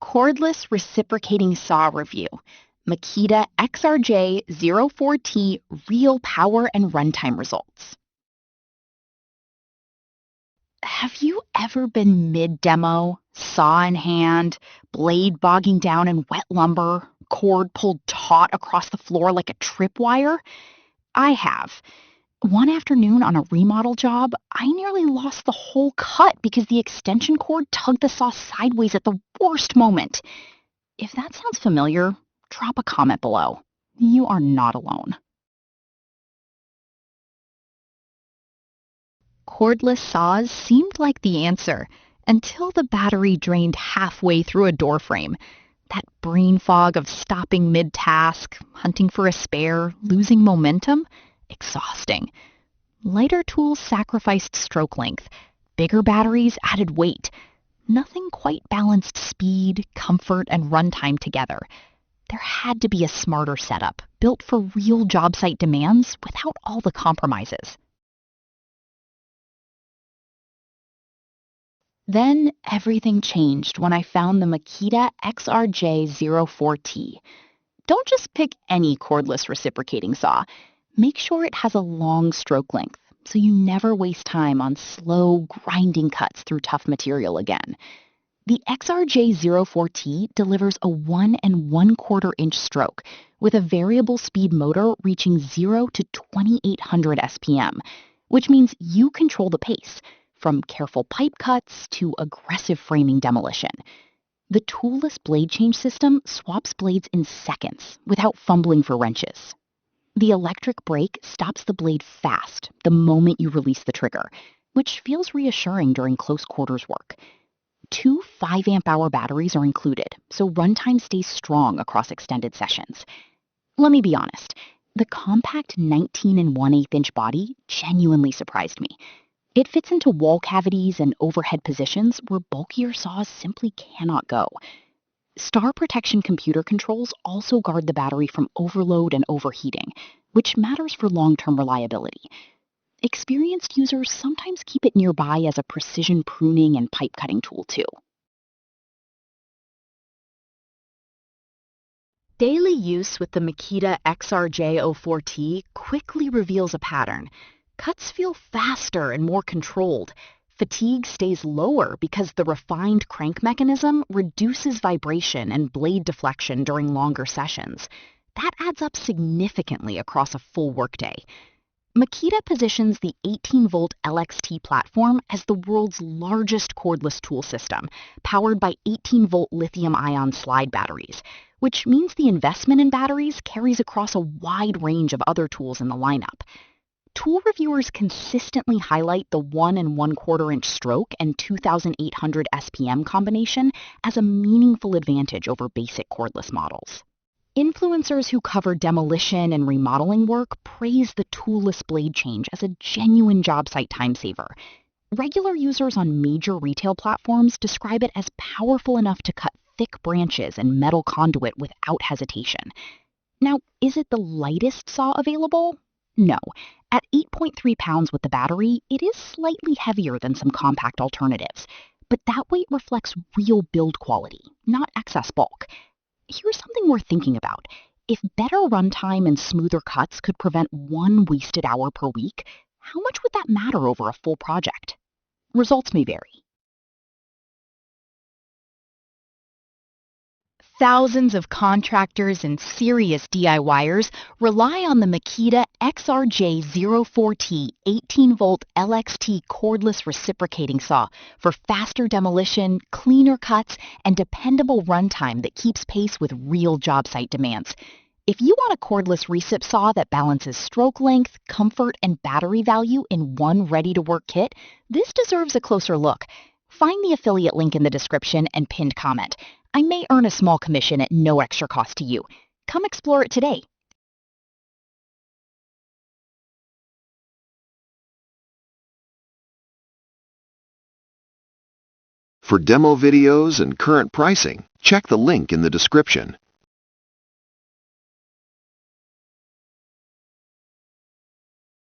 Cordless Reciprocating Saw Review, Makita XRJ04T Real Power and Runtime Results. Have you ever been mid-demo, saw in hand, blade bogging down in wet lumber, cord pulled taut across the floor like a tripwire? I have. One afternoon on a remodel job, I nearly lost the whole cut because the extension cord tugged the saw sideways at the worst moment. If that sounds familiar, drop a comment below. You are not alone. Cordless saws seemed like the answer until the battery drained halfway through a doorframe. That brain fog of stopping mid-task, hunting for a spare, losing momentum, exhausting. Lighter tools sacrificed stroke length. Bigger batteries added weight. Nothing quite balanced speed, comfort, and runtime together. There had to be a smarter setup, built for real job site demands without all the compromises. Then everything changed when I found the Makita XRJ04T. Don't just pick any cordless reciprocating saw. Make sure it has a long stroke length so you never waste time on slow, grinding cuts through tough material again. The XRJ04T delivers a 1 1/4 inch stroke with a variable speed motor reaching 0 to 2800 SPM, which means you control the pace, from careful pipe cuts to aggressive framing demolition. The toolless blade change system swaps blades in seconds without fumbling for wrenches. The electric brake stops the blade fast the moment you release the trigger, which feels reassuring during close quarters work. 2 5-amp-hour batteries are included, so runtime stays strong across extended sessions. Let me be honest, the compact 19 1/8-inch body genuinely surprised me. It fits into wall cavities and overhead positions where bulkier saws simply cannot go. Star protection computer controls also guard the battery from overload and overheating, which matters for long-term reliability. Experienced users sometimes keep it nearby as a precision pruning and pipe cutting tool too. Daily use with the Makita XRJ04T quickly reveals a pattern. Cuts feel faster and more controlled. Fatigue stays lower because the refined crank mechanism reduces vibration and blade deflection during longer sessions. That adds up significantly across a full workday. Makita positions the 18-volt LXT platform as the world's largest cordless tool system, powered by 18-volt lithium-ion slide batteries, which means the investment in batteries carries across a wide range of other tools in the lineup. Tool reviewers consistently highlight the 1 1/4 inch stroke and 2800 SPM combination as a meaningful advantage over basic cordless models. Influencers who cover demolition and remodeling work praise the toolless blade change as a genuine job site time saver. Regular users on major retail platforms describe it as powerful enough to cut thick branches and metal conduit without hesitation. Now, is it the lightest saw available? No. At 8.3 pounds with the battery, it is slightly heavier than some compact alternatives, but that weight reflects real build quality, not excess bulk. Here's something worth thinking about. If better runtime and smoother cuts could prevent 1 wasted hour per week, how much would that matter over a full project? Results may vary. Thousands of contractors and serious DIYers rely on the Makita XRJ04T 18-volt LXT cordless reciprocating saw for faster demolition, cleaner cuts, and dependable runtime that keeps pace with real job site demands. If you want a cordless recip saw that balances stroke length, comfort, and battery value in one ready-to-work kit, this deserves a closer look. Find the affiliate link in the description and pinned comment. I may earn a small commission at no extra cost to you. Come explore it today. For demo videos and current pricing, check the link in the description.